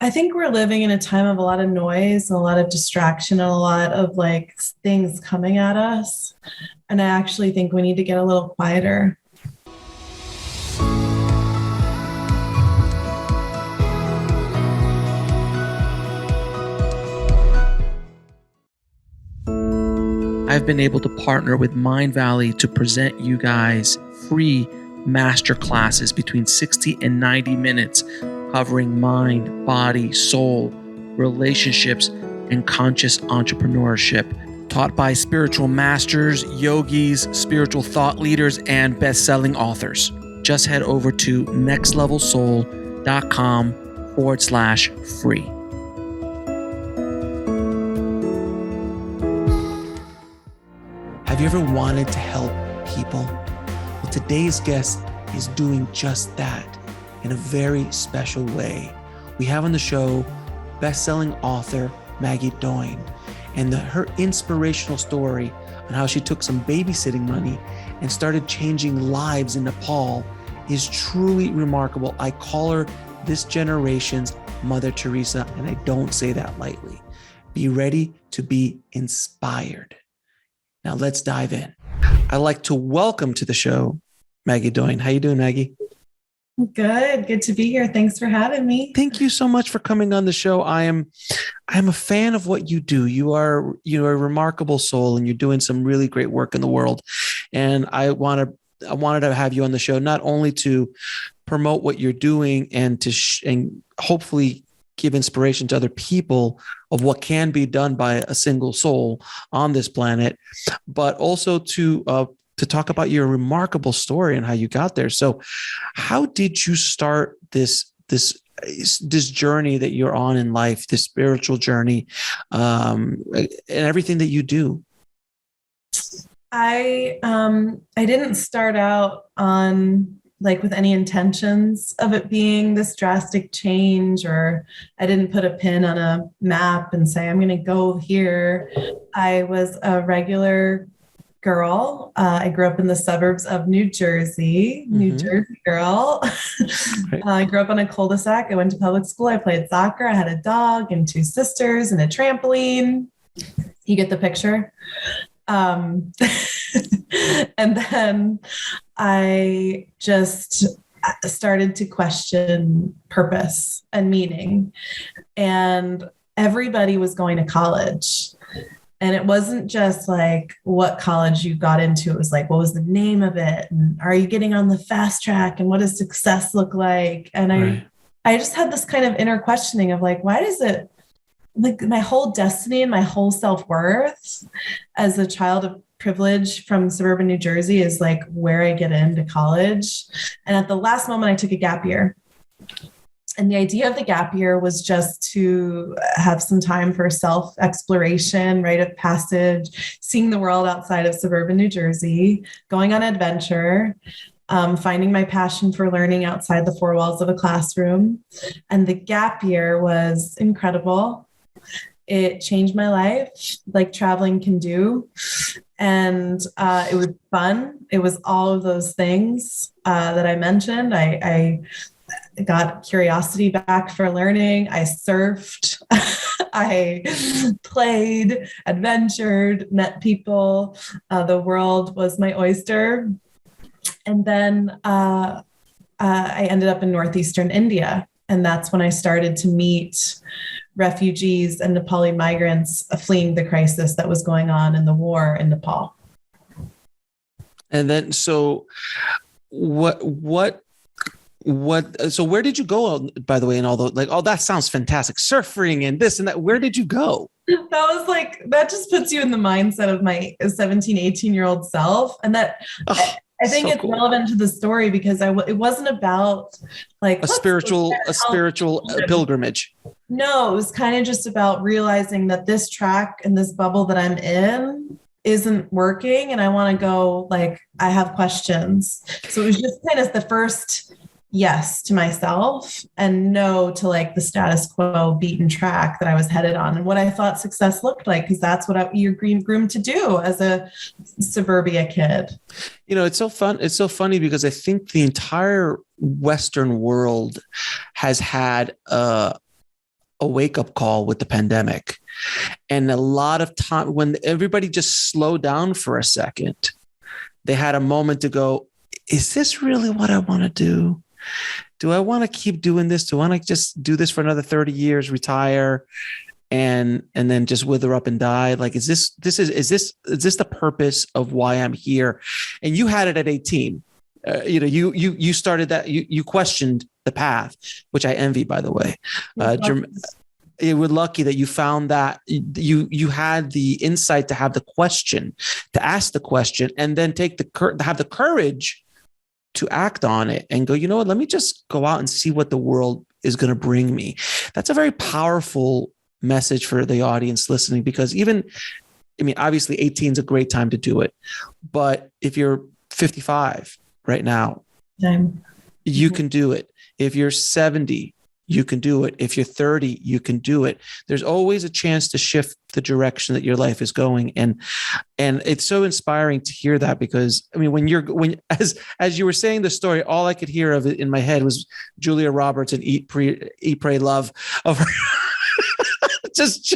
I think we're living in a time of a lot of noise, and a lot of distraction, and a lot of like things coming at us. And I actually think we need to get a little quieter. I've been able to partner with Mindvalley to present you guys free master classes between 60 and 90 minutes covering mind, body, soul, relationships, and conscious entrepreneurship. Taught by spiritual masters, yogis, spiritual thought leaders, and best-selling authors. Just head over to nextlevelsoul.com/free. Have you ever wanted to help people? Well, today's guest is doing just that in a very special way. We have on the show best-selling author Maggie Doyne, and her inspirational story on how she took some babysitting money and started changing lives in Nepal is truly remarkable. I call her this generation's Mother Teresa, and I don't say that lightly. Be ready to be inspired. Now let's dive in. I'd like to welcome to the show Maggie Doyne. How you doing, Maggie? Good to be here. Thanks for having me. Thank you so much for coming on the show. I am a fan of what you do. You are a remarkable soul, and you're doing some really great work in the world. And I wanted to have you on the show not only to promote what you're doing and and hopefully give inspiration to other people of what can be done by a single soul on this planet, but also to talk about your remarkable story and how you got there. So how did you start this journey that you're on in life, this spiritual journey, and everything that you do? I didn't start out on like with any intentions of it being this drastic change, or I didn't put a pin on a map and say, I'm going to go here. I was a regular girl. I grew up in the suburbs of New Jersey, New Jersey girl. I grew up on a cul-de-sac. I went to public school. I played soccer. I had a dog and 2 sisters and a trampoline. You get the picture? And then I just started to question purpose and meaning. And everybody was going to college. And it wasn't just like what college you got into. It was like, what was the name of it? And are you getting on the fast track? And what does success look like? And I just had this kind of inner questioning of like, why does it, like my whole destiny and my whole self-worth as a child of privilege from suburban New Jersey is like where I get into college. And at the last moment, I took a gap year. And the idea of the gap year was just to have some time for self-exploration, rite of passage, seeing the world outside of suburban New Jersey, going on adventure, finding my passion for learning outside the 4 walls of a classroom. And the gap year was incredible. It changed my life like traveling can do. And it was fun. It was all of those things that I mentioned. I got curiosity back for learning. I surfed. I played, adventured, met people. The world was my oyster. And then I ended up in northeastern India. And that's when I started to meet refugees and Nepali migrants fleeing the crisis that was going on in the war in Nepal. And then, so so where did you go, by the way, and all those, like, oh, that sounds fantastic. Surfing and this and that. Where did you go? That was like, that just puts you in the mindset of my 17, 18-year-old self. And that, I think it's relevant to the story because it wasn't about like a spiritual pilgrimage. No, it was kind of just about realizing that this track and this bubble that I'm in isn't working. And I want to go, like, I have questions. So it was just kind of the first yes to myself and no to like the status quo beaten track that I was headed on and what I thought success looked like, because that's what you're groomed to do as a suburbia kid. You know, it's so fun. It's so funny because I think the entire Western world has had a a wake-up call with the pandemic. And a lot of time when everybody just slowed down for a second, they had a moment to go, is this really what I want to do? Do I want to keep doing this? Do I want to just do this for another 30 years, retire, and then just wither up and die? Like, is this the purpose of why I'm here? And you had it at 18. You started that. You questioned the path, which I envy, by the way. You were lucky that you found that you had the insight to have the question, to ask the question, and then have the courage to act on it and go, you know what, let me just go out and see what the world is going to bring me. That's a very powerful message for the audience listening, because obviously 18 is a great time to do it. But if you're 55 right now, you can do it. If you're 70, you can do it. If you're 30, you can do it. There's always a chance to shift the direction that your life is going. And it's so inspiring to hear that, because as you were saying the story, all I could hear of it in my head was Julia Roberts and Eat, Pray, Love of her just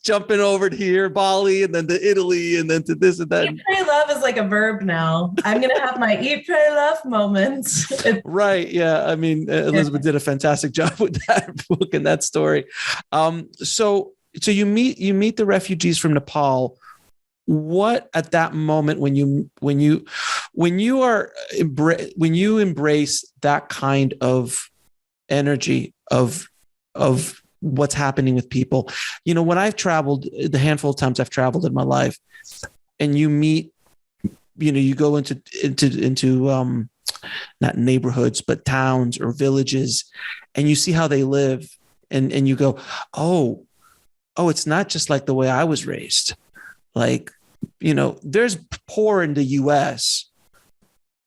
jumping over to here, Bali, and then to Italy, and then to this and that. Eat, pray, love is like a verb now. I'm going to have my eat, pray, love moment. Right. Yeah. I mean, Elizabeth did a fantastic job with that book and that story. So you meet the refugees from Nepal. What at that moment when you embrace that kind of energy of what's happening with people, when I've traveled, the handful of times I've traveled in my life, and you meet, you go into not neighborhoods, but towns or villages, and you see how they live, and you go, oh, it's not just like the way I was raised. Like, there's poor in the US,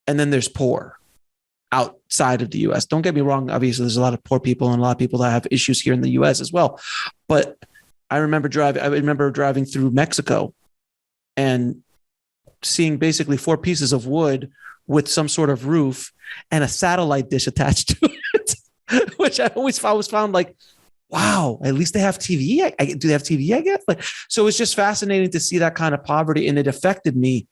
and then there's poor outside of the US. Don't get me wrong. Obviously, there's a lot of poor people and a lot of people that have issues here in the US as well. But I remember driving through Mexico and seeing basically 4 pieces of wood with some sort of roof and a satellite dish attached to it, which I always found like, wow, at least they have TV. Do they have TV, I guess? So it's just fascinating to see that kind of poverty, and it affected me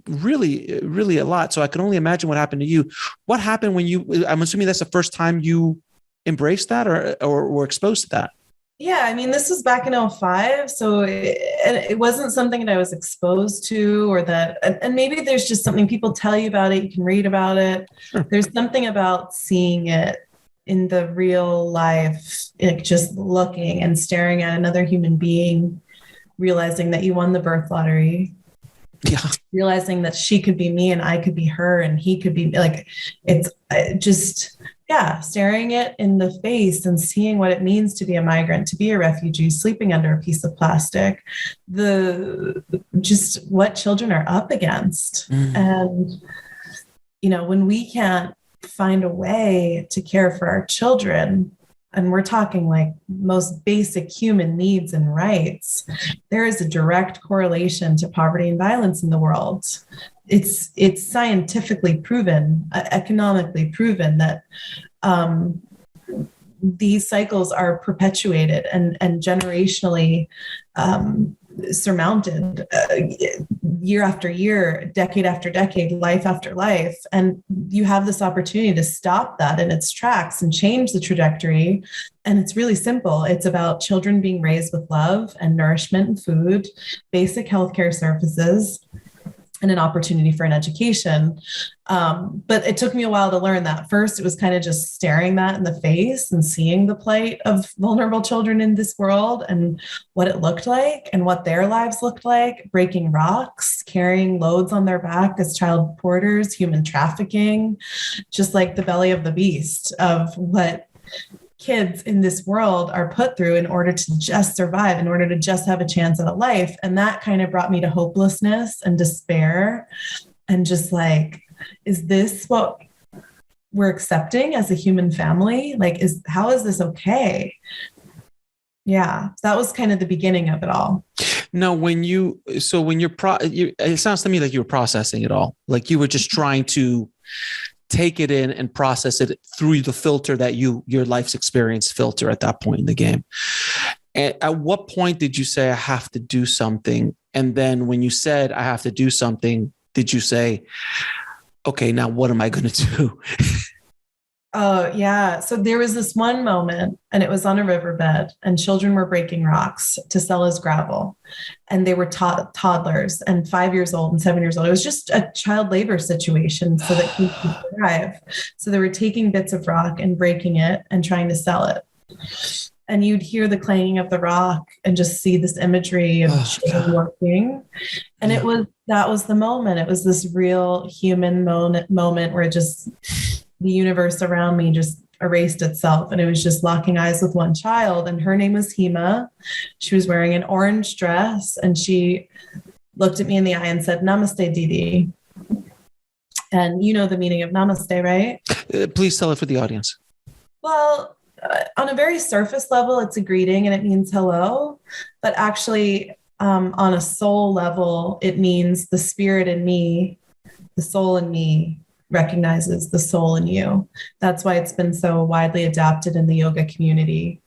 really, really a lot. So I can only imagine what happened to you. What happened when I'm assuming that's the first time you embraced that or were exposed to that? Yeah, this was back in 2005. So it wasn't something that I was exposed to, or that, and maybe there's just something people tell you about it. You can read about it. Sure. There's something about seeing it in the real life, just looking and staring at another human being, realizing that you won the birth lottery. Yeah. Realizing that she could be me and I could be her and he could be like, it's just, staring it in the face and seeing what it means to be a migrant, to be a refugee, sleeping under a piece of plastic, just what children are up against. And, when we can't find a way to care for our children, and we're talking like most basic human needs and rights, there is a direct correlation to poverty and violence in the world. It's scientifically proven, economically proven that these cycles are perpetuated and generationally surmounted year after year, decade after decade, life after life. And you have this opportunity to stop that in its tracks and change the trajectory. And it's really simple. It's about children being raised with love and nourishment and food, basic healthcare services, and an opportunity for an education. But it took me a while to learn that. First, it was kind of just staring that in the face and seeing the plight of vulnerable children in this world and what it looked like and what their lives looked like, breaking rocks, carrying loads on their back as child porters, human trafficking, just like the belly of the beast of what kids in this world are put through in order to just survive, in order to just have a chance at a life. And that kind of brought me to hopelessness and despair and just like, is this what we're accepting as a human family? Like, how is this okay? Yeah, that was kind of the beginning of it all. Now, it sounds to me like you were processing it all. Like you were just trying to take it in and process it through the filter that your life's experience filter at that point in the game. And at what point did you say, I have to do something? And then when you said, I have to do something, did you say, okay, now what am I going to do? Oh, yeah. So there was this one moment, and it was on a riverbed, and children were breaking rocks to sell as gravel. And they were toddlers and 5 years old and 7 years old. It was just a child labor situation so that kids could survive. So they were taking bits of rock and breaking it and trying to sell it. And you'd hear the clanging of the rock and just see this imagery of children working. And that was the moment. It was this real human moment where just the universe around me just erased itself. And it was just locking eyes with one child. And her name was Hema. She was wearing an orange dress. And she looked at me in the eye and said, Namaste, Didi. And you know the meaning of namaste, right? Please tell it for the audience. Well, on a very surface level, it's a greeting and it means hello. But actually, on a soul level, it means the spirit in me, the soul in me, recognizes the soul in you. That's why it's been so widely adopted in the yoga community.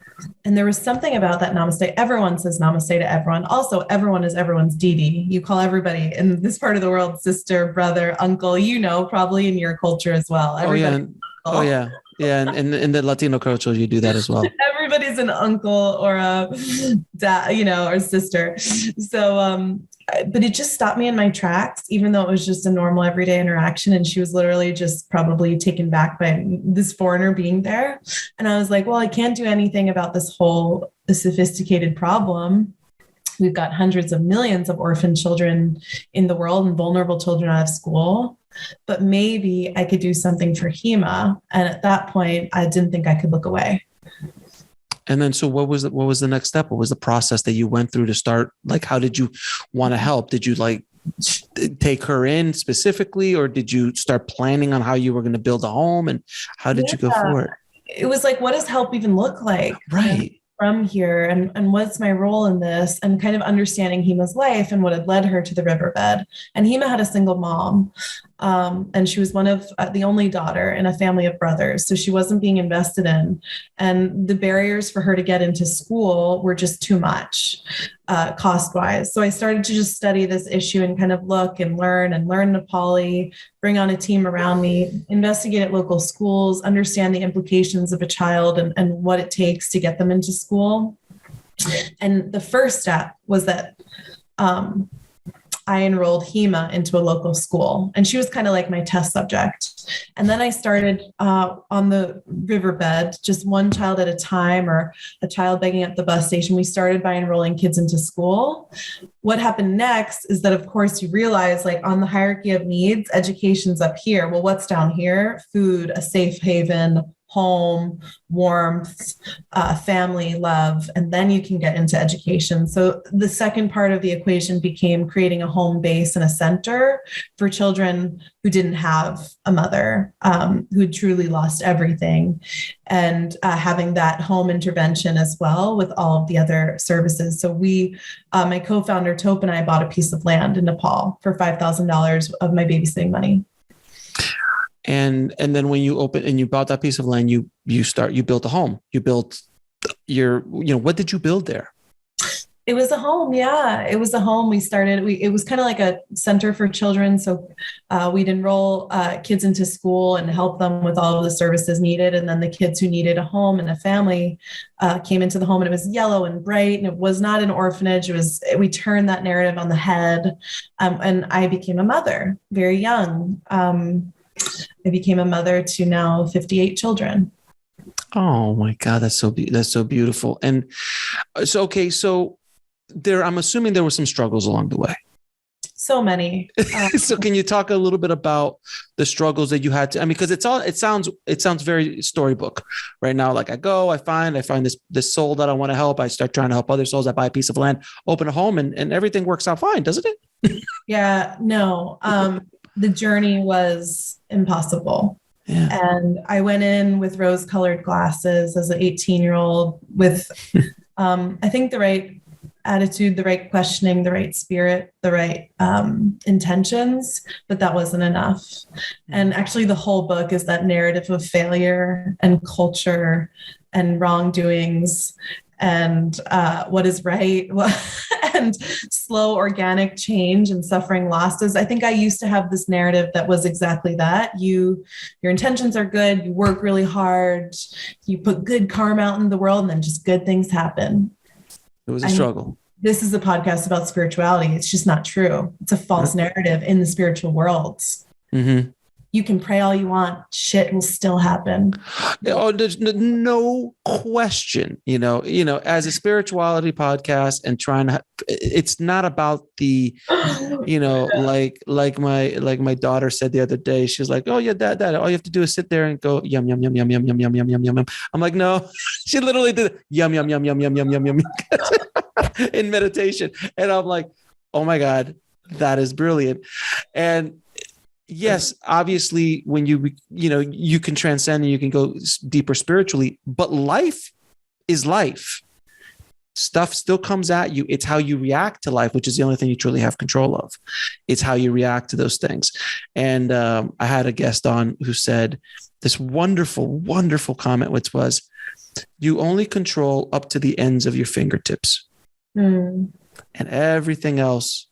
And there was something about that namaste. Everyone says namaste to everyone. Also, everyone is everyone's Didi. You call everybody in this part of the world sister, brother, uncle, probably in your culture as well. Everybody Yeah. And in the Latino culture, you do that as well. Everybody's an uncle or a dad, or sister. So, but it just stopped me in my tracks, even though it was just a normal everyday interaction. And she was literally just probably taken back by this foreigner being there. And I was like, well, I can't do anything about this whole sophisticated problem. We've got hundreds of millions of orphan children in the world and vulnerable children out of school. But maybe I could do something for Hema. And at that point, I didn't think I could look away. And then, so what was the next step? What was the process that you went through to start? Like, how did you want to help? Did you take her in specifically, or did you start planning on how you were going to build a home? And how did you go forward? It was like, what does help even look like? Right. From here, and what's my role in this, and kind of understanding Hema's life and what had led her to the riverbed. And Hema had a single mom, and she was one of the only daughter in a family of brothers, so she wasn't being invested in, and the barriers for her to get into school were just too much cost-wise. So I started to just study this issue and kind of look and learn Nepali, bring on a team around me, investigate at local schools, understand the implications of a child and what it takes to get them into school. And the first step was that I enrolled Hema into a local school, and she was kind of like my test subject. And then I started on the riverbed, just one child at a time, or a child begging at the bus station. We started by enrolling kids into school. What happened next is that, of course, you realize, like, on the hierarchy of needs, education's up here. Well, what's down here? Food, a safe haven, home, warmth, family, love, and then you can get into education. So the second part of the equation became creating a home base and a center for children who didn't have a mother, who truly lost everything, and having that home intervention as well with all of the other services. So we, my co-founder Tope and I, bought a piece of land in Nepal for $5,000 of my babysitting money. And then when you bought that piece of land, you built a home. You built what did you build there? It was a home. Yeah, it was a home. It was kind of like a center for children. So we'd enroll kids into school and help them with all of the services needed. And then the kids who needed a home and a family came into the home, and it was yellow and bright, and it was not an orphanage. We turned that narrative on the head. And I became a mother very young. I became a mother to now 58 children. Oh my God, that's so beautiful. And so I'm assuming there were some struggles along the way. So many. So can you talk a little bit about the struggles that you had to? I mean, because it sounds very storybook right now. Like, I find this soul that I want to help. I start trying to help other souls. I buy a piece of land, open a home, and everything works out fine, doesn't it? Yeah, no. The journey was impossible. Yeah. And I went in with rose-colored glasses as an 18-year-old with, I think, the right attitude, the right questioning, the right spirit, the right intentions, but that wasn't enough. And actually, the whole book is that narrative of failure and culture and wrongdoings and what is right and slow organic change and suffering losses. I think I used to have this narrative that was exactly that. Your intentions are good, you work really hard, you put good karma out in the world, and then just good things happen. It was a struggle. This is a podcast about spirituality. It's just not true. It's a false narrative in the spiritual world. Mm-hmm. You can pray all you want. Shit will still happen. Oh, there's no question, as a spirituality podcast and it's not about the, like my daughter said the other day, she's like, oh yeah, dad, all you have to do is sit there and go, yum, yum, yum, yum, yum, yum, yum, yum, yum, yum. I'm like, no, she literally did yum, yum, yum, yum, yum, yum, yum, yum, in meditation. And I'm like, oh my God, that is brilliant. And yes, obviously, when you can transcend and you can go deeper spiritually, but life is life. Stuff still comes at you. It's how you react to life, which is the only thing you truly have control of. It's how you react to those things. And I had a guest on who said this wonderful, wonderful comment, which was, you only control up to the ends of your fingertips. And everything else,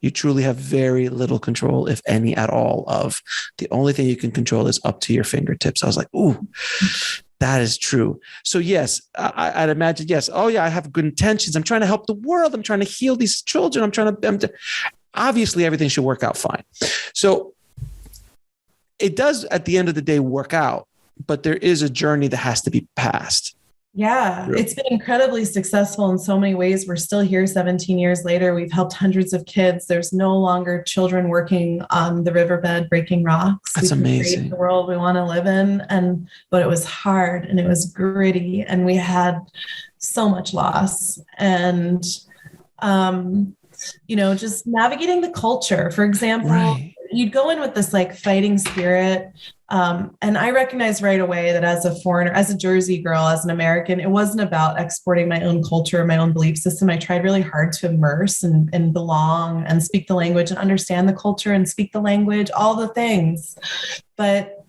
you truly have very little control, if any at all, of. The only thing you can control is up to your fingertips. I was like, ooh, that is true. So yes, I'd imagine, yes. Oh yeah, I have good intentions. I'm trying to help the world. I'm trying to heal these children. Obviously everything should work out fine. So it does at the end of the day work out, but there is a journey that has to be passed. Yeah, it's been incredibly successful in so many ways. We're still here 17 years later. We've helped hundreds of kids. There's no longer children working on the riverbed breaking rocks. That's amazing. Create the world we want to live in. But it was hard and it was gritty and we had so much loss. And, just navigating the culture, for example, right. You'd go in with this like fighting spirit. And I recognized right away that as a foreigner, as a Jersey girl, as an American, it wasn't about exporting my own culture, my own belief system. I tried really hard to immerse and belong and speak the language and understand the culture and speak the language, all the things. But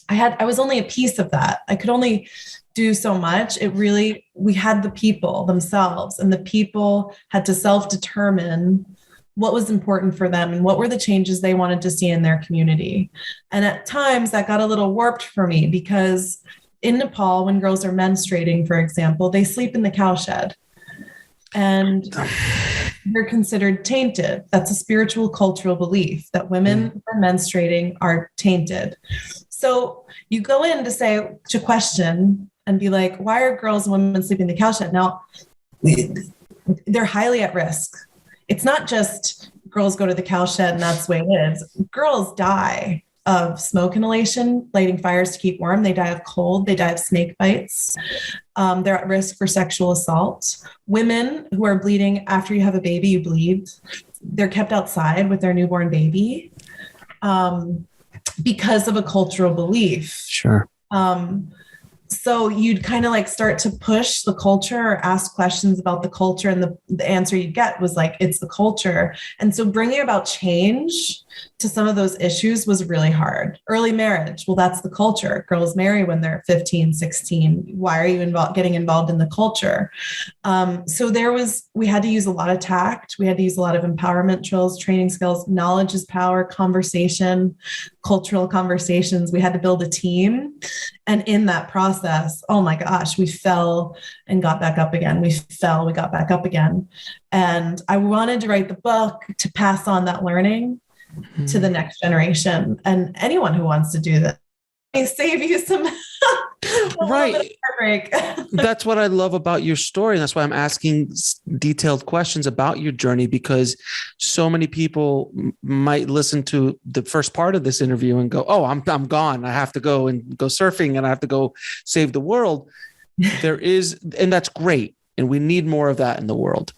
I was only a piece of that. I could only do so much. We had the people themselves, and the people had to self-determine what was important for them and what were the changes they wanted to see in their community. And at times that got a little warped for me because in Nepal, when girls are menstruating, for example, they sleep in the cowshed and they're considered tainted. That's a spiritual cultural belief that women who are menstruating are tainted. So you go in to question and be like, why are girls and women sleeping in the cowshed? Now, they're highly at risk. It's not just girls go to the cowshed and that's the way it is. Girls die of smoke inhalation, lighting fires to keep warm. They die of cold. They die of snake bites. They're at risk for sexual assault. Women who are bleeding after you have a baby, you bleed. They're kept outside with their newborn baby because of a cultural belief. Sure. So you'd kind of like start to push the culture or ask questions about the culture. And the answer you'd get was like, it's the culture. And so bringing about change to some of those issues was really hard. Early marriage. Well, that's the culture. Girls marry when they're 15, 16. Why are you getting involved in the culture? So we had to use a lot of tact. We had to use a lot of empowerment drills, training skills. Knowledge is power, conversation, cultural conversations. We had to build a team. And in that process, oh my gosh, we fell and got back up again. We got back up again. And I wanted to write the book to pass on that learning to the next generation. And anyone who wants to do that, save you some right. That's what I love about your story. And that's why I'm asking detailed questions about your journey, because so many people might listen to the first part of this interview and go, oh, I'm gone. I have to go and go surfing and I have to go save the world. And that's great. And we need more of that in the world.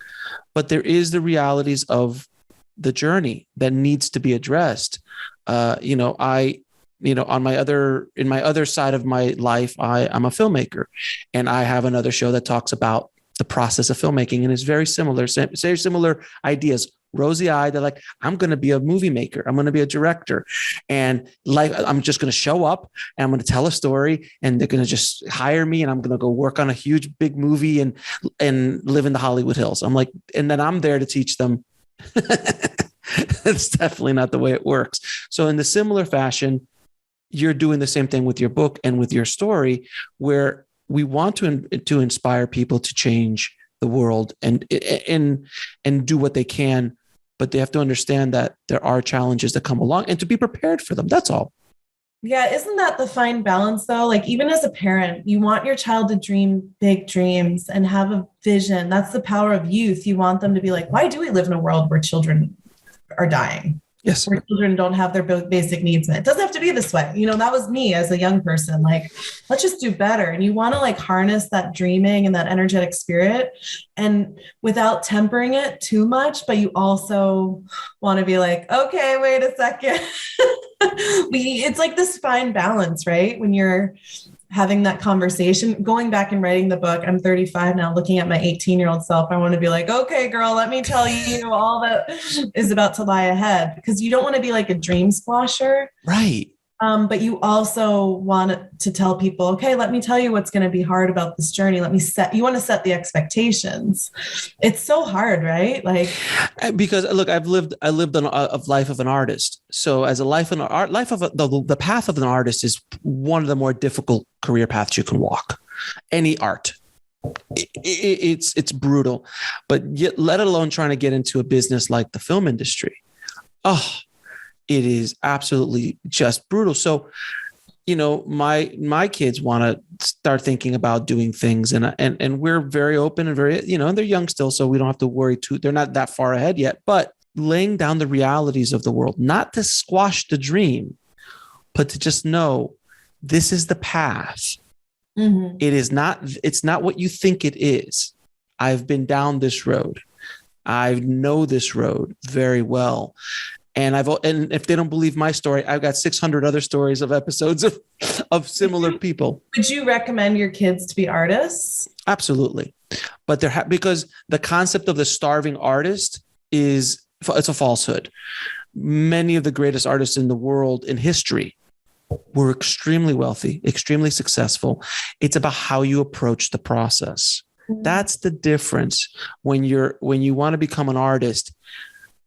But there is the realities of the journey that needs to be addressed. In my other side of my life, I'm a filmmaker, and I have another show that talks about the process of filmmaking. And it's very similar ideas. Rosy-eyed, they're like, I'm going to be a movie maker. I'm going to be a director. And like, I'm just going to show up and I'm going to tell a story and they're going to just hire me and I'm going to go work on a huge, big movie and live in the Hollywood Hills. I'm like, and then I'm there to teach them. It's definitely not the way it works. So in the similar fashion, you're doing the same thing with your book and with your story, where we want to inspire people to change the world and do what they can, but they have to understand that there are challenges that come along and to be prepared for them. That's all. Yeah. Isn't that the fine balance though? Like even as a parent, you want your child to dream big dreams and have a vision. That's the power of youth. You want them to be like, why do we live in a world where children are dying? Yes. Where children don't have their basic needs met. It doesn't have to be this way. That was me as a young person. Like, let's just do better. And you want to like harness that dreaming and that energetic spirit and without tempering it too much, but you also want to be like, okay, wait a second. It's like this fine balance, right? When you're having that conversation, going back and writing the book, I'm 35 now, looking at my 18-year-old self, I want to be like, okay, girl, let me tell you all that is about to lie ahead, because you don't want to be like a dream squasher. Right. But you also want to tell people, okay, let me tell you what's going to be hard about this journey. You want to set the expectations. It's so hard, right? Like, because look, I lived a life of an artist. So as a the path of an artist is one of the more difficult career paths you can walk. Any art. It's brutal, but yet, let alone trying to get into a business like the film industry. Oh, it is absolutely just brutal. So, my kids want to start thinking about doing things, and we're very open and very, and they're young still, so we don't have to worry too. They're not that far ahead yet, but laying down the realities of the world, not to squash the dream, but to just know this is the path. Mm-hmm. It's not what you think it is. I've been down this road. I know this road very well. And if they don't believe my story, I've got 600 other stories of episodes of similar people. Would you recommend your kids to be artists? Absolutely. But because the concept of the starving artist it's a falsehood. Many of the greatest artists in the world in history were extremely wealthy, extremely successful. It's about how you approach the process. Mm-hmm. That's the difference when you want to become an artist.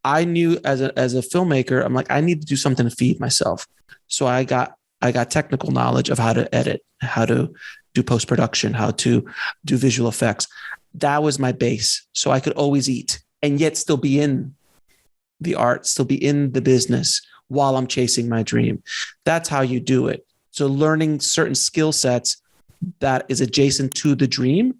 I knew as a filmmaker, I'm like, I need to do something to feed myself. So I got technical knowledge of how to edit, how to do post-production, how to do visual effects. That was my base. So I could always eat and yet still be in the art, still be in the business while I'm chasing my dream. That's how you do it. So learning certain skill sets that is adjacent to the dream,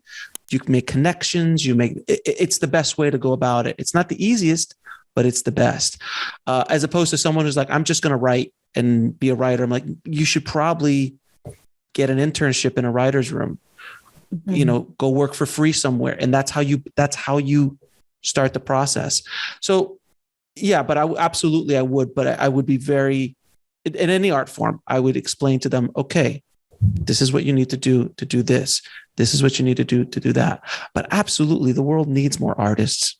you can make connections, it's the best way to go about it. It's not the easiest, but it's the best. As opposed to someone who's like, I'm just going to write and be a writer. I'm like, you should probably get an internship in a writer's room, mm-hmm. Go work for free somewhere. And that's how you start the process. So yeah, but I would be very, in any art form, I would explain to them, okay, this is what you need to do this. This is what you need to do that. But absolutely, the world needs more artists.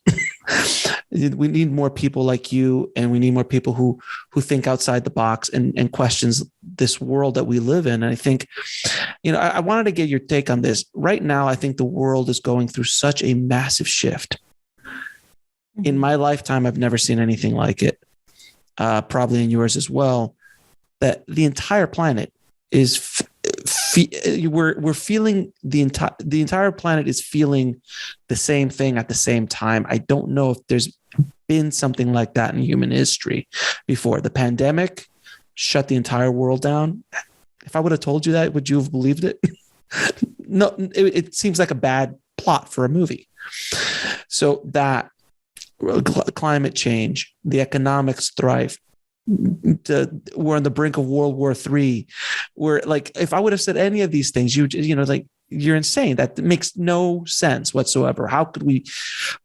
We need more people like you, and we need more people who think outside the box and questions this world that we live in. And I think, I wanted to get your take on this. Right now, I think the world is going through such a massive shift. In my lifetime, I've never seen anything like it. Probably in yours as well. That the entire planet is we're feeling the entire planet is feeling the same thing at the same time. I don't know if there's been something like that in human history before. The pandemic shut the entire world down. If I would have told you that, would you have believed it? No, it seems like a bad plot for a movie. So that climate change, the economics thrive. We're on the brink of World War III. We're like, if I would have said any of these things, you're insane. That makes no sense whatsoever. How could we?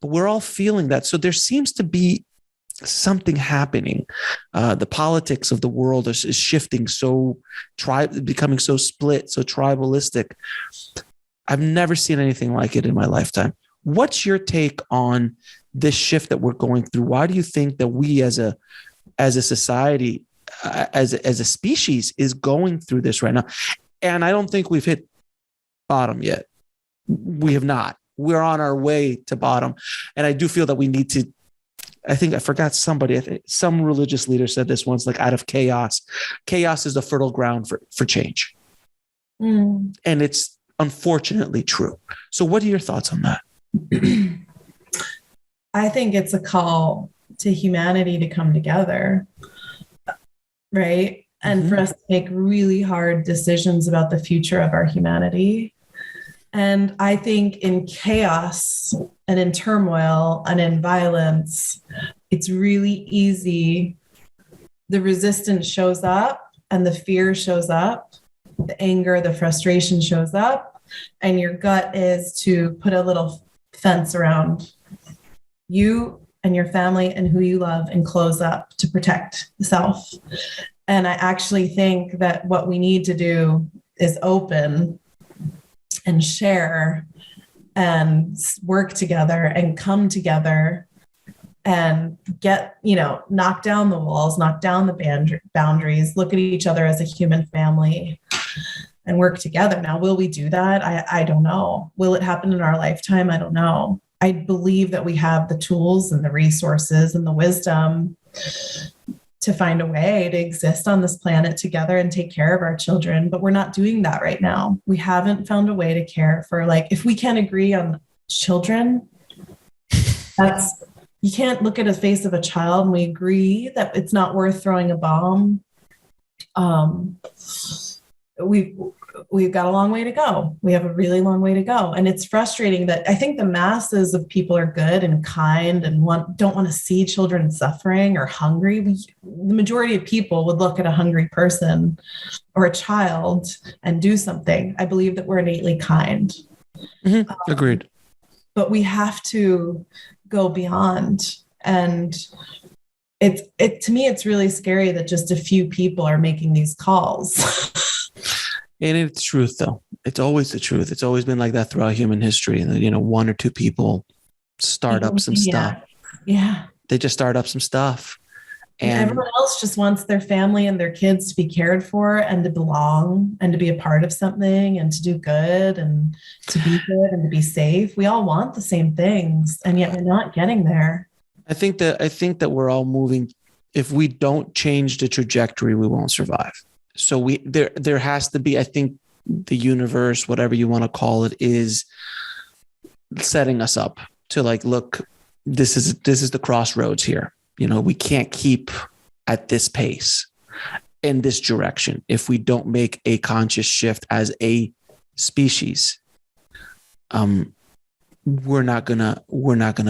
But we're all feeling that. So there seems to be something happening. The politics of the world is shifting, becoming so split, so tribalistic. I've never seen anything like it in my lifetime. What's your take on this shift that we're going through? Why do you think that we as a society, as a species, is going through this right now? And I don't think we've hit bottom yet. We have not. We're on our way to bottom. And I do feel that we need to, I think I forgot somebody, I think some religious leader said this once, like out of chaos is the fertile ground for change. And it's unfortunately true. So what are your thoughts on that? I think it's a call to humanity to come together, right? And for us to make really hard decisions about the future of our humanity. And I think in chaos and in turmoil and in violence, it's really easy. The resistance shows up and the fear shows up, the anger, the frustration shows up, and your gut is to put a little fence around you and your family and who you love and close up to protect the self. And I actually think that what we need to do is open and share and work together and come together and get, knock down the walls, knock down the boundaries, look at each other as a human family and work together. Now, will we do that? I don't know. Will it happen in our lifetime? I don't know. I believe that we have the tools and the resources and the wisdom to find a way to exist on this planet together and take care of our children. But we're not doing that right now. We haven't found a way to care for, if we can't agree on children, you can't look at the face of a child and we agree that it's not worth throwing a bomb. We've got a long way to go. We have a really long way to go. And it's frustrating that I think the masses of people are good and kind and don't want to see children suffering or hungry. The majority of people would look at a hungry person or a child and do something. I believe that we're innately kind. Agreed. But we have to go beyond. And to me, it's really scary that just a few people are making these calls. And it's truth, though. It's always the truth. It's always been like that throughout human history. One or two people start up some stuff. Yeah. They just start up some stuff. And everyone else just wants their family and their kids to be cared for and to belong and to be a part of something and to do good and to be good and to be safe. We all want the same things, and yet we're not getting there. I think that we're all moving. If we don't change the trajectory, we won't survive. So there has to be, I think the universe, whatever you want to call it, is setting us up to look, this is the crossroads here. We can't keep at this pace in this direction if we don't make a conscious shift as a species. We're not gonna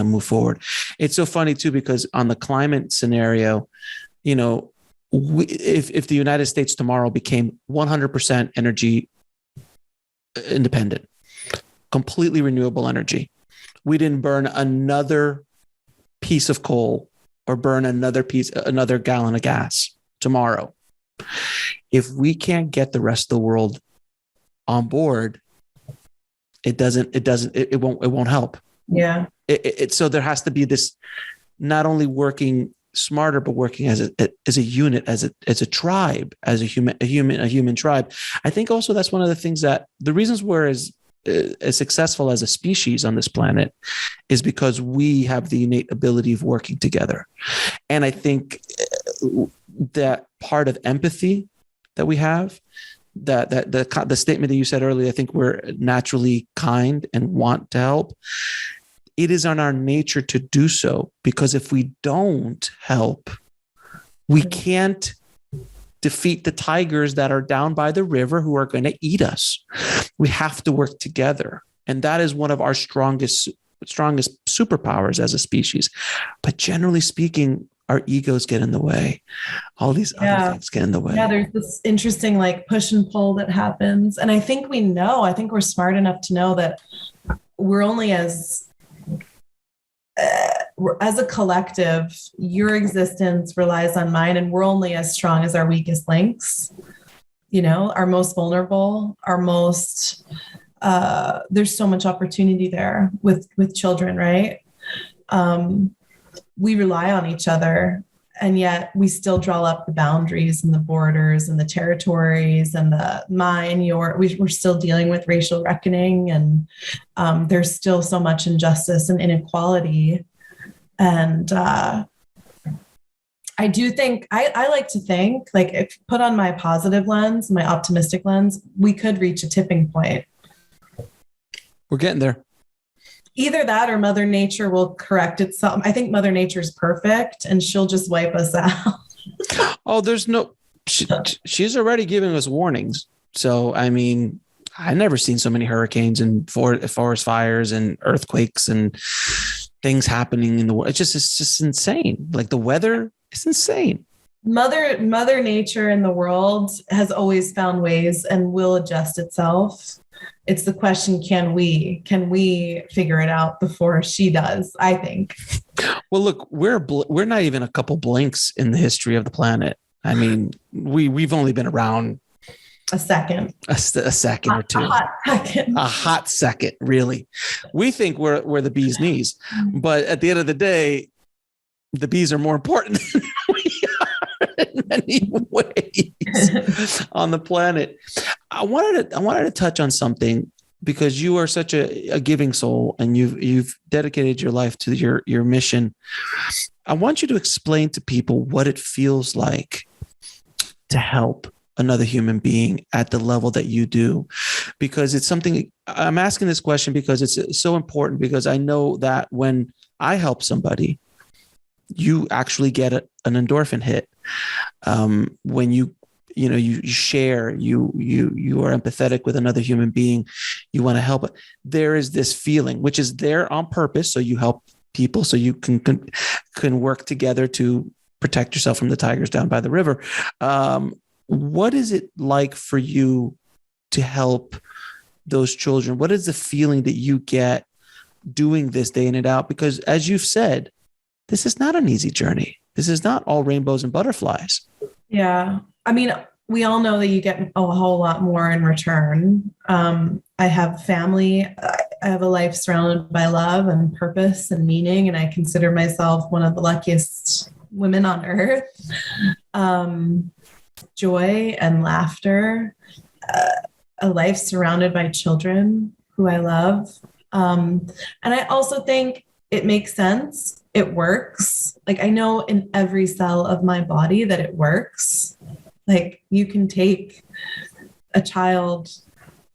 move forward. It's so funny too, because on the climate scenario, if the United States tomorrow became 100% energy independent, completely renewable energy, we didn't burn another piece of coal or burn another gallon of gas tomorrow. If we can't get the rest of the world on board, it won't help. Yeah. So there has to be this, not only working smarter, but working as a unit, as a tribe, as a human tribe. I think also that's one of the things that the reasons we're as successful as a species on this planet is because we have the innate ability of working together. And I think that part of empathy that we have, that the statement that you said earlier, I think we're naturally kind and want to help. It is on our nature to do so, because if we don't help, we can't defeat the tigers that are down by the river who are going to eat us. We have to work together. And that is one of our strongest superpowers as a species. But generally speaking, our egos get in the way. All these other things get in the way. Yeah, there's this interesting push and pull that happens. And I think we're smart enough to know that we're only as a collective, your existence relies on mine, and we're only as strong as our weakest links, our most vulnerable, our most there's so much opportunity there with children, right? We rely on each other, and yet we still draw up the boundaries and the borders and the territories and the mine, your. We're still dealing with racial reckoning, and there's still so much injustice and inequality. And I do think, I like to think, like, if put on my positive lens, my optimistic lens, we could reach a tipping point. We're getting there. Either that or Mother Nature will correct itself. I think Mother Nature's perfect and she'll just wipe us out. Oh, there's no, she's already giving us warnings. So, I mean, I've never seen so many hurricanes and forest fires and earthquakes and things happening in the world. It's just insane. Like the weather is insane. Mother Nature in the world has always found ways and will adjust itself. It's the question, can we figure it out before she does, I think. Well, look, we're not even a couple blinks in the history of the planet. I mean, we've only been around a second or two. A hot second, really. We think we're the bee's knees, but at the end of the day, the bees are more important than we are in many ways on the planet. I wanted to touch on something because you are such a giving soul and you've dedicated your life to your mission. I want you to explain to people what it feels like to help another human being at the level that you do, because it's something. I'm asking this question because it's so important, because I know that when I help somebody, you actually get an endorphin hit. When you share, you are empathetic with another human being, you want to help it. There is this feeling, which is there on purpose. So you help people so you can work together to protect yourself from the tigers down by the river. What is it like for you to help those children? What is the feeling that you get doing this day in and out? Because as you've said, this is not an easy journey. This is not all rainbows and butterflies. Yeah. I mean, we all know that you get a whole lot more in return. I have family. I have a life surrounded by love and purpose and meaning, and I consider myself one of the luckiest women on earth. Joy and laughter, a life surrounded by children who I love. And I also think it makes sense. It works. Like, I know in every cell of my body that it works. Like, you can take a child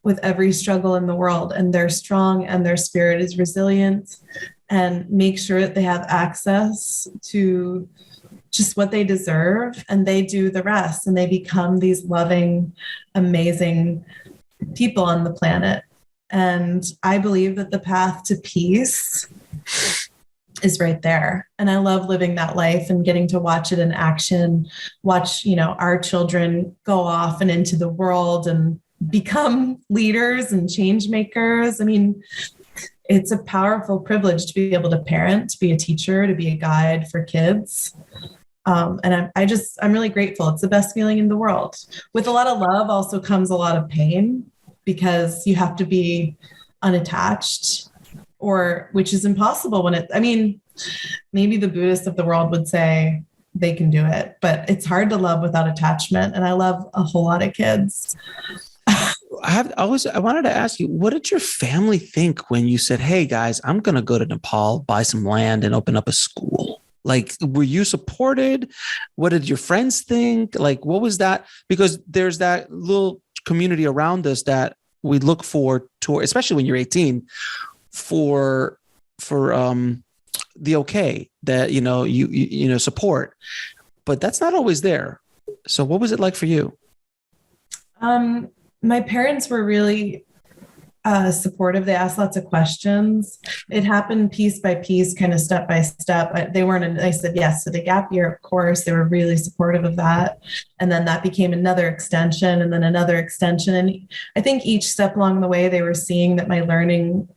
with every struggle in the world and they're strong and their spirit is resilient, and make sure that they have access to just what they deserve, and they do the rest, and they become these loving, amazing people on the planet. And I believe that the path to peace is right there. And I love living that life and getting to watch it in action, watch, our children go off and into the world and become leaders and change makers. I mean, it's a powerful privilege to be able to parent, to be a teacher, to be a guide for kids. And I'm really grateful. It's the best feeling in the world. With a lot of love also comes a lot of pain, because you have to be unattached, which is impossible maybe the Buddhists of the world would say they can do it, but it's hard to love without attachment. And I love a whole lot of kids. I wanted to ask you, what did your family think when you said, hey guys, I'm going to go to Nepal, buy some land and open up a school? Like, were you supported? What did your friends think? Like, what was that? Because there's that little community around us that we look for, especially when you're 18, for the okay that, you support, but that's not always there. So what was it like for you? My parents were really supportive. They asked lots of questions. It happened piece by piece, kind of step by step. I said yes to the gap year, of course. They were really supportive of that. And then that became another extension, and then another extension. And I think each step along the way, they were seeing that my learning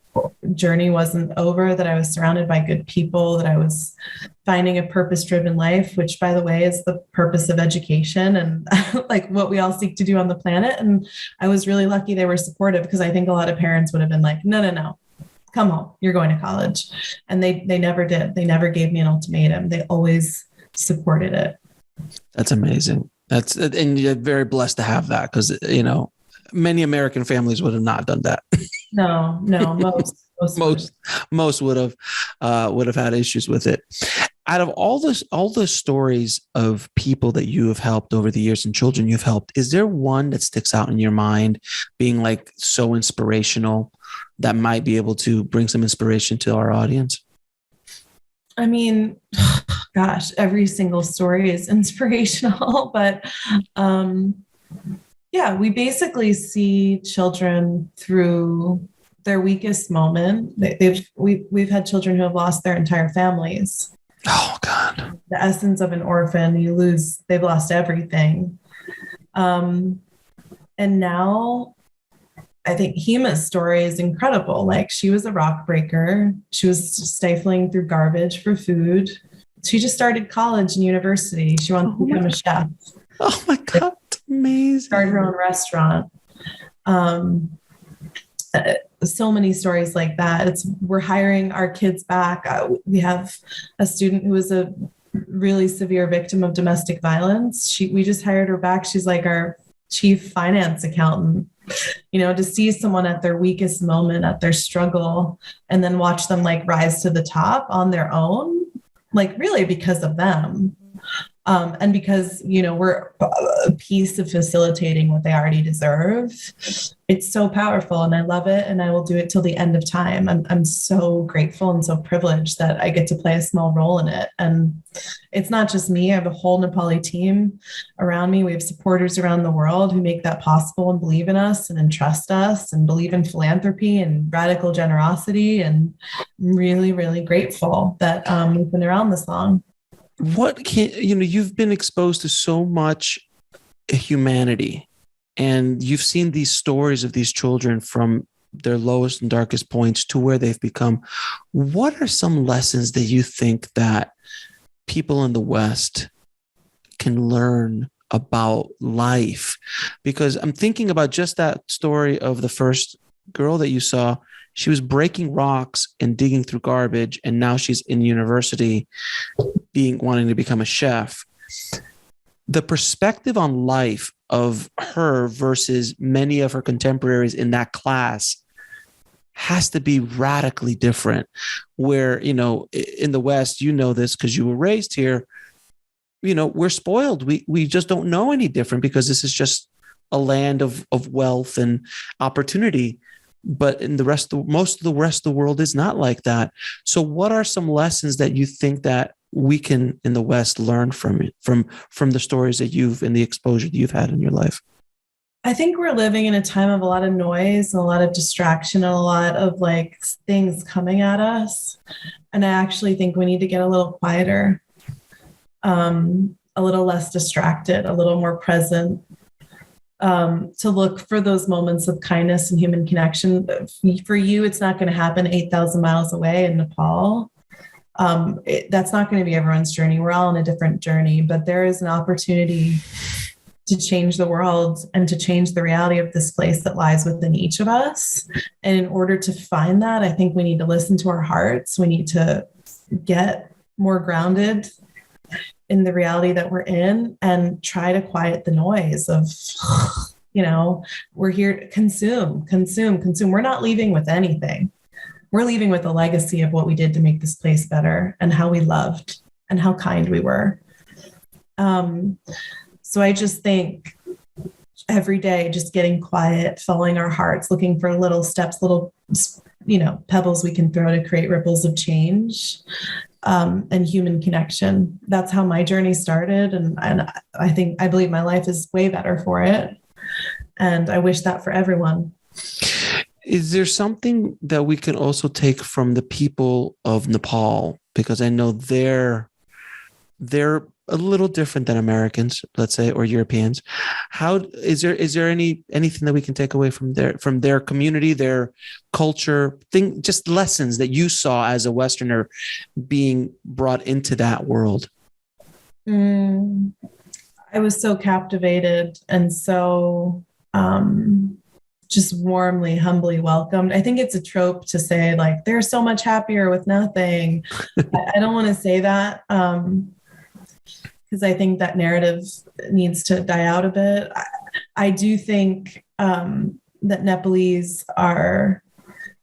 journey wasn't over, that I was surrounded by good people, that I was finding a purpose-driven life, which, by the way, is the purpose of education and like what we all seek to do on the planet. And I was really lucky they were supportive, because I think a lot of parents would have been like, no, come home, you're going to college. And they never did. They never gave me an ultimatum. They always supported it. That's amazing. And you're very blessed to have that, because, many American families would have not done that. No, most would have had issues with it. Out of all the stories of people that you have helped over the years and children you've helped, is there one that sticks out in your mind being like so inspirational that might be able to bring some inspiration to our audience? I mean, gosh, every single story is inspirational, but yeah, we basically see children through their weakest moment. We've had children who have lost their entire families. Oh God. The essence of an orphan, they've lost everything. And now I think Hima's story is incredible. Like, she was a rock breaker. She was stifling through garbage for food. She just started college and university. She wanted to become a chef. Oh my God. Amazing. Started her own restaurant. So many stories like that. We're hiring our kids back. We have a student who was a really severe victim of domestic violence. We just hired her back. She's like our chief finance accountant. To see someone at their weakest moment, at their struggle, and then watch them like rise to the top on their own, like really because of them. And because, we're a piece of facilitating what they already deserve. It's so powerful, and I love it, and I will do it till the end of time. I'm so grateful and so privileged that I get to play a small role in it. And it's not just me. I have a whole Nepali team around me. We have supporters around the world who make that possible and believe in us and entrust us and believe in philanthropy and radical generosity. And I'm really, really grateful that we've been around this long. You've been exposed to so much humanity, and you've seen these stories of these children from their lowest and darkest points to where they've become. What are some lessons that you think that people in the West can learn about life? Because I'm thinking about just that story of the first girl that you saw. She was breaking rocks and digging through garbage, and now she's in university wanting to become a chef. The perspective on life of her versus many of her contemporaries in that class has to be radically different. Where, in the West, this because you were raised here, we're spoiled. We just don't know any different because this is just a land of wealth and opportunity. But in most of the rest of the world is not like that. So what are some lessons that you think that we can in the West learn from the stories that and the exposure that you've had in your life? I think we're living in a time of a lot of noise and a lot of distraction and a lot of like things coming at us. And I actually think we need to get a little quieter, a little less distracted, a little more present. To look for those moments of kindness and human connection. For you, it's not going to happen 8,000 miles away in Nepal. That's not going to be everyone's journey. We're all on a different journey, but there is an opportunity to change the world and to change the reality of this place that lies within each of us. And in order to find that, I think we need to listen to our hearts. We need to get more grounded in the reality that we're in and try to quiet the noise of, we're here to consume. We're not leaving with anything. We're leaving with a legacy of what we did to make this place better and how we loved and how kind we were. So I just think every day, just getting quiet, following our hearts, looking for little steps, little, pebbles we can throw to create ripples of change. And human connection. That's how my journey started. And I believe my life is way better for it. And I wish that for everyone. Is there something that we can also take from the people of Nepal? Because I know their a little different than Americans, let's say, or Europeans. How is there anything that we can take away from their community, their culture, just lessons that you saw as a Westerner being brought into that world? I was so captivated and so just warmly, humbly welcomed. I think it's a trope to say like, they're so much happier with nothing. I don't want to say that because I think that narrative needs to die out a bit. I do think that Nepalese are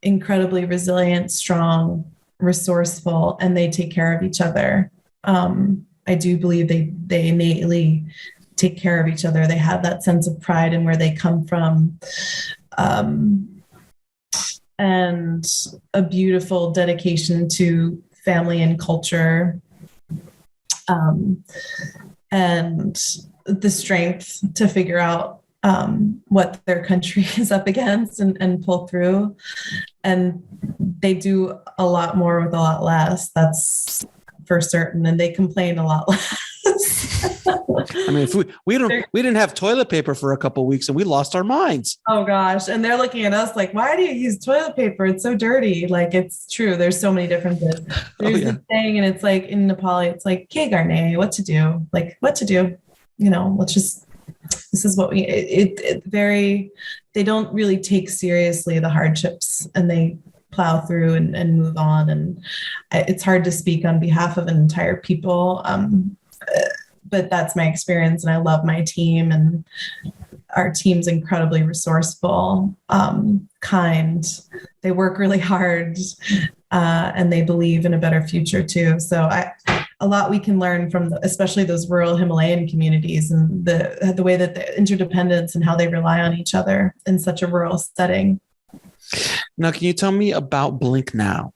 incredibly resilient, strong, resourceful, and they take care of each other. I do believe they innately take care of each other. They have that sense of pride in where they come from. And a beautiful dedication to family and culture. And the strength to figure out what their country is up against and pull through. And they do a lot more with a lot less. That's for certain. And they complain a lot less. I mean, if we didn't have toilet paper for a couple of weeks and we lost our minds. Oh gosh. And they're looking at us like, why do you use toilet paper? It's so dirty. Like, it's true. There's so many differences. There's this thing, and it's like in Nepali, it's like, "Ke garne, what to do? Like, what to do? You know, this is what they don't really take seriously the hardships, and they plow through and move on. And it's hard to speak on behalf of an entire people. But that's my experience, and I love my team, and our team's incredibly resourceful, kind. They work really hard, and they believe in a better future too. So a lot we can learn from especially those rural Himalayan communities, and the way that the interdependence and how they rely on each other in such a rural setting. Now, can you tell me about Blink Now?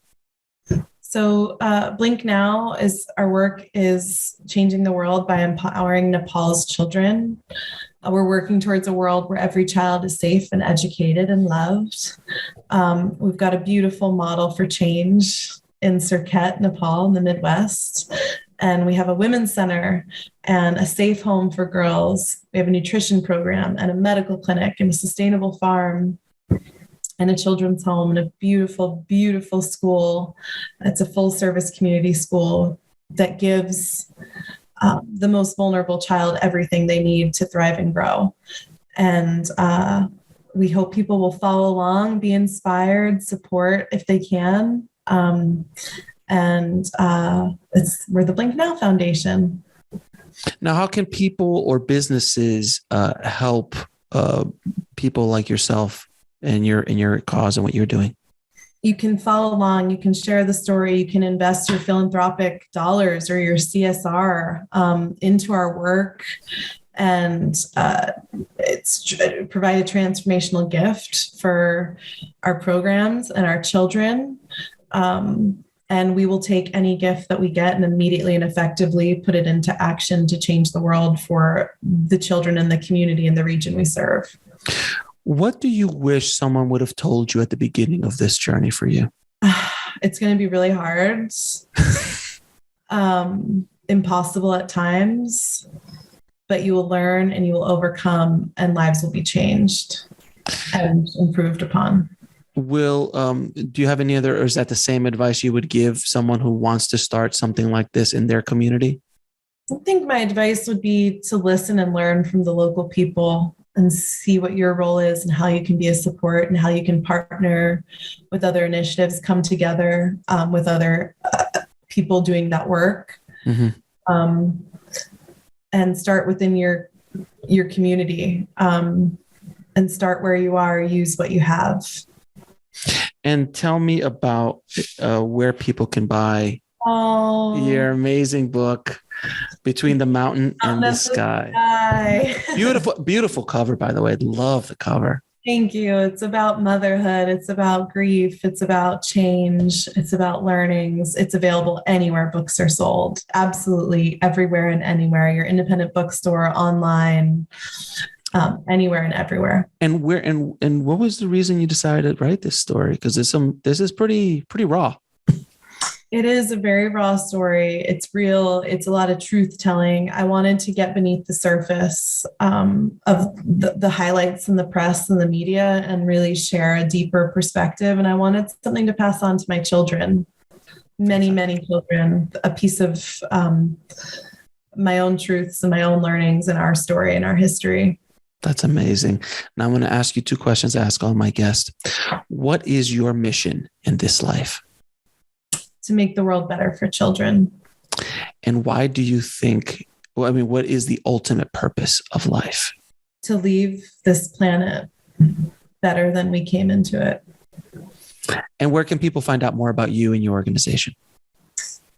So Blink Now our work is changing the world by empowering Nepal's children. We're working towards a world where every child is safe and educated and loved. We've got a beautiful model for change in Surkhet, Nepal, in the Midwest. And we have a women's center and a safe home for girls. We have a nutrition program and a medical clinic and a sustainable farm and a children's home and a beautiful, beautiful school. It's a full service community school that gives the most vulnerable child everything they need to thrive and grow. And we hope people will follow along, be inspired, support if they can. We're the Blink Now Foundation. Now, how can people or businesses help people like yourself and your cause and what you're doing? You can follow along. You can share the story. You can invest your philanthropic dollars or your CSR into our work, and provide a transformational gift for our programs and our children. And we will take any gift that we get and immediately and effectively put it into action to change the world for the children in the community and the region we serve. What do you wish someone would have told you at the beginning of this journey for you? It's going to be really hard, impossible at times, but you will learn and you will overcome, and lives will be changed and improved upon. Do you have any other, or is that the same advice you would give someone who wants to start something like this in their community? I think my advice would be to listen and learn from the local people and see what your role is and how you can be a support and how you can partner with other initiatives, come together with other people doing that work, and start within your community, and start where you are, use what you have. And tell me about where people can buy your amazing book, Between the Mountain and the Sky. Beautiful, beautiful cover, by the way. I love the cover. Thank you. It's about motherhood. It's about grief. It's about change. It's about learnings. It's available anywhere books are sold. Absolutely everywhere and anywhere. Your independent bookstore, online, anywhere and everywhere. And what was the reason you decided to write this story? Because this is pretty raw. It is a very raw story. It's real. It's a lot of truth telling. I wanted to get beneath the surface of the highlights in the press and the media and really share a deeper perspective. And I wanted something to pass on to my children, many, many children, a piece of my own truths and my own learnings and our story and our history. That's amazing. Now I'm going to ask you two questions I ask all my guests. What is your mission in this life? To make the world better for children. And why do you think, what is the ultimate purpose of life? To leave this planet better than we came into it. And where can people find out more about you and your organization?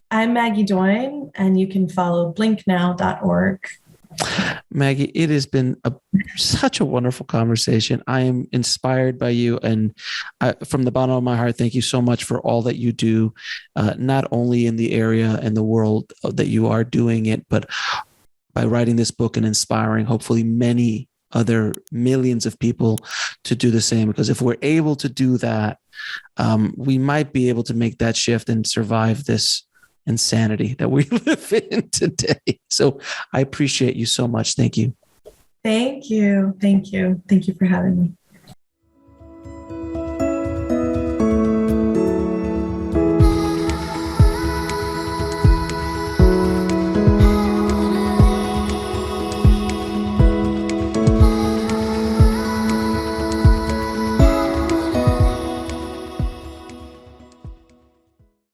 I'm Maggie Doyne, and you can follow blinknow.org. Maggie, it has been such a wonderful conversation. I am inspired by you. And from the bottom of my heart, thank you so much for all that you do, not only in the area and the world that you are doing it, but by writing this book and inspiring, hopefully, many other millions of people to do the same. Because if we're able to do that, we might be able to make that shift and survive this insanity that we live in today. So I appreciate you so much. Thank you. Thank you. Thank you. Thank you for having me.